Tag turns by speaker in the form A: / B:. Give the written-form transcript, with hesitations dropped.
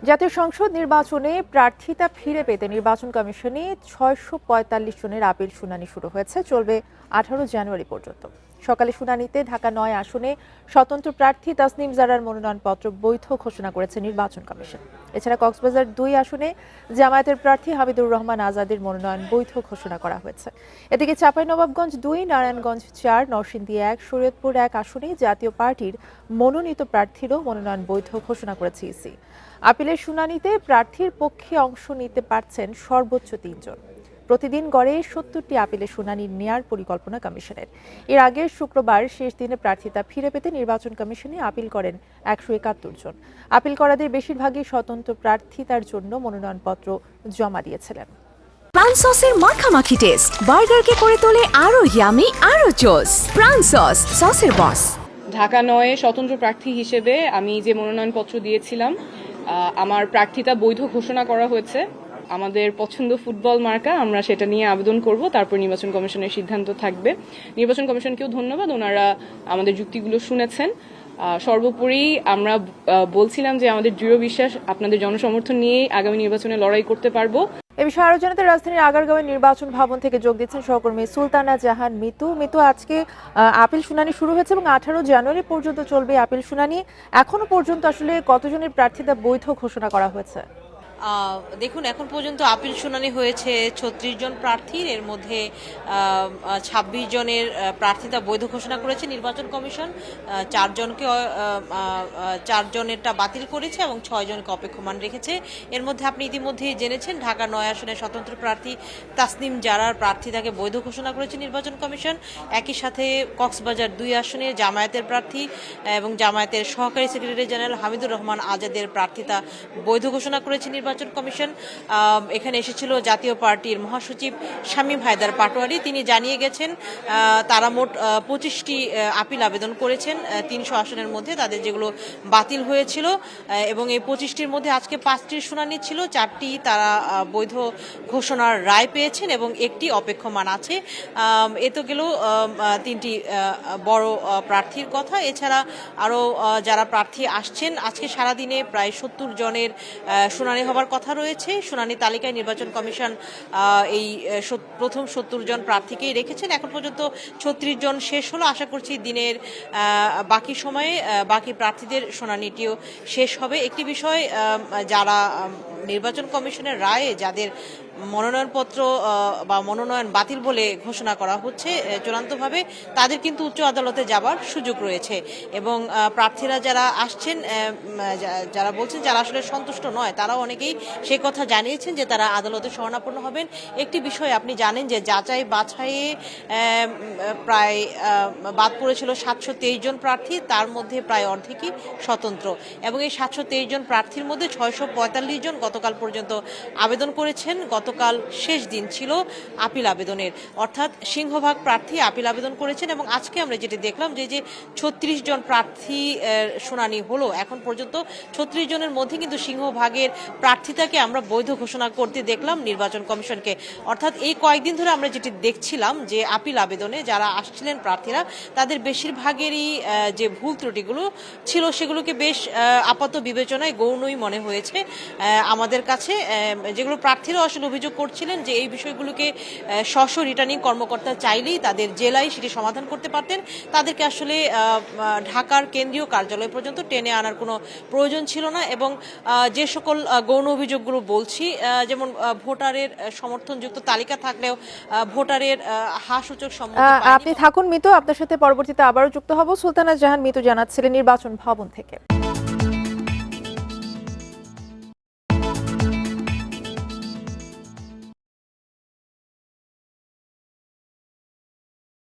A: জাতীয় সংসদ নির্বাচনে প্রার্থিতা ফিরে পেতে নির্বাচন কমিশনে ৬৪৫ জনের আপিল শুনানি শুরু হয়েছে, চলবে ১৮ জানুয়ারি পর্যন্ত। সকালে শুনানিতে ঢাকা ৯ আসনে স্বতন্ত্র প্রার্থী তাসনিম জারার মনোনয়নপত্র বৈধ ঘোষণা করেছে নির্বাচন কমিশন। এছাড়া কক্সবাজার ২ আসনে জামায়াতের প্রার্থী হামিদুর রহমান আজাদের মনোনয়ন বৈধ ঘোষণা করা হয়েছে। এদিকে চাঁপাইনবাবগঞ্জ ২, নারায়ণগঞ্জ ৪, নরসিংদী ১, শরীয়তপুর ১ আসনে জাতীয় পার্টির মনোনীত প্রার্থীরও মনোনয়ন বৈধ ঘোষণা করেছে ইসি। আপিলের শুনানিতে প্রার্থীর পক্ষে অংশ নিতে পারছেন সর্বোচ্চ ৩ জন। প্রতিদিন গড়ে ৭০টি আপিলের শুনানি নেয়ার পরিকল্পনা কমিশনের। এর আগে শুক্রবার শেষ দিনে প্রার্থিতা ফিরে পেতে নির্বাচন কমিশনে আপিল করেন ১৭১ জন। আপিল করাদের বেশিরভাগই স্বতন্ত্র প্রার্থিতার জন্য মনোনয়নপত্র জমা দিয়েছিলেন।
B: প্রাণ সসের মাখামাখি টেস্ট বার্গারকে করে তোলে আরো ইয়ামি, আরো জোস। প্রাণ সসের বস।
C: ঢাকা ৯ স্বতন্ত্র প্রার্থী হিসেবে আমি যে মনোনয়নপত্র দিয়েছিলাম, আমার প্রার্থিতা বৈধ ঘোষণা করা হয়েছে। আমাদের পছন্দ ফুটবল মার্কা, আমরা সেটা নিয়ে আবেদন করব, তারপর নির্বাচন কমিশনের সিদ্ধান্ত থাকবে। নির্বাচন কমিশনকেও ধন্যবাদ, ওনারা আমাদের যুক্তিগুলো শুনেছেন। সর্বোপরি আমরা বলছিলাম যে আমাদের দৃঢ় বিশ্বাস আপনাদের জনসমর্থন নিয়ে আগামী নির্বাচনে লড়াই করতে পারবো।
A: এ বিষয়ে আরো জানাতে রাজধানীর আগারগাঁওয়ের নির্বাচন ভবন থেকে যোগ দিচ্ছেন সহকর্মী সুলতানা জাহান মিতু। আজকে আপিল শুনানি শুরু হয়েছে এবং ১৮ জানুয়ারি পর্যন্ত চলবে আপিল শুনানি। এখনো পর্যন্ত আসলে কতজনের প্রার্থিতা বৈধ ঘোষণা করা হয়েছে?
D: দেখুন, এখন পর্যন্ত আপিল শুনানি হয়েছে ৩৬ জন প্রার্থীর। এর মধ্যে ২৬ জনের প্রার্থিতা বৈধ ঘোষণা করেছে নির্বাচন কমিশন। ৪ জনেরটা বাতিল করেছে এবং ৬ জনকে অপেক্ষমান রেখেছে। এর মধ্যে আপনি ইতিমধ্যেই জেনেছেন ঢাকা ৯ আসনের স্বতন্ত্র প্রার্থী তাসনিম জারার প্রার্থিতাকে বৈধ ঘোষণা করেছে নির্বাচন কমিশন। একই সাথে কক্সবাজার ২ আসনে জামায়াতের প্রার্থী এবং জামায়াতের সহকারী সেক্রেটারি জেনারেল হামিদুর রহমান আজাদের প্রার্থিতা বৈধ ঘোষণা করেছে নির্বাচন কমিশন। এখানে এসেছিল জাতীয় পার্টির মহাসচিব শামীম হায়দার পাটোয়ারি। তিনি জানিয়ে গেছেন তারা মোট ২৫টি আপিল আবেদন করেছেন ৩০০ আসনের মধ্যে, তাদের যেগুলো বাতিল হয়েছিল, এবং এই ২৫টির মধ্যে আজকে ৫টির শুনানি ছিল। ৪টি তারা বৈধ ঘোষণার রায় পেয়েছেন এবং একটি অপেক্ষমান আছে। এ তো গেল ৩টি বড় প্রার্থীর কথা। এছাড়া আরও যারা প্রার্থী আসছেন, আজকে সারাদিনে প্রায় ৭০ জনের শুনানি হবার কথা রয়েছে। শুনানি তালিকায় নির্বাচন কমিশন এই প্রথম ৭০ জন প্রার্থীকেই রেখেছেন। এখন পর্যন্ত ৩৬ জন শেষ হলো। আশা করছি দিনের বাকি সময়ে বাকি প্রার্থীদের শুনানিটিও শেষ হবে। একটি বিষয়, যারা নির্বাচন কমিশনের রায়ে যাদের মনোনয়নপত্র বা মনোনয়ন বাতিল বলে ঘোষণা করা হচ্ছে চূড়ান্তভাবে, তাদের কিন্তু উচ্চ আদালতে যাবার সুযোগ রয়েছে। এবং প্রার্থীরা যারা আসছেন, যারা বলছেন যারা আসলে সন্তুষ্ট নয়, তারাও অনেকেই সে কথা জানিয়েছেন যে তারা আদালতে শরণাপন্ন হবেন। একটি বিষয় আপনি জানেন যে যাচাই বাছাইয়ে প্রায় বাদ পড়েছিল ৭২৩ জন প্রার্থী, তার মধ্যে প্রায় অর্ধেকই স্বতন্ত্র। এবং এই ৭২৩ জন প্রার্থীর মধ্যে ৬৪৫ জন গতকাল পর্যন্ত আবেদন করেছেন। গতকাল শেষ দিন ছিল আপিল আবেদনের, অর্থাৎ সিংহভাগ প্রার্থী আপিল আবেদন করেছেন। এবং আজকে আমরা যেটি দেখলাম যে ৩৬ জন প্রার্থী শুনানি হলো, এখন পর্যন্ত ৩৬ জনের মধ্যে কিন্তু সিংহভাগের প্রার্থিতাকে আমরা বৈধ ঘোষণা করতে দেখলাম নির্বাচন কমিশনকে। অর্থাৎ এই কয়েকদিন ধরে আমরা যেটি দেখছিলাম যে আপিল আবেদনে যারা আসছিলেন প্রার্থীরা, তাদের বেশিরভাগেরই যে ভুল ত্রুটিগুলো ছিল সেগুলোকে বেশ আপাত বিবেচনায় গৌণই মনে হয়েছে আমাদের কাছে। যেগুলো প্রার্থীরা আসলে অভিযোগ করছিলেন যে এই বিষয়গুলোকে স্ব রিটার্নিং কর্মকর্তা চাইলেই তাদের জেলায় সেটি সমাধান করতে পারতেন, তাদেরকে আসলে ঢাকার কেন্দ্রীয় কার্যালয় পর্যন্ত টেনে আনার কোনো প্রয়োজন ছিল না। এবং যে সকল গৌণ অভিযোগগুলো বলছি, যেমন ভোটারের সমর্থনযুক্ত তালিকা থাকলেও ভোটারের হাসূচক সম্মতি।
A: আপনি থাকুন মিতু, আপনার সাথে পরবর্তীতে আবারও যুক্ত হব। সুলতানা জাহান মিতু জানাচ্ছিলেন নির্বাচন ভবন থেকে।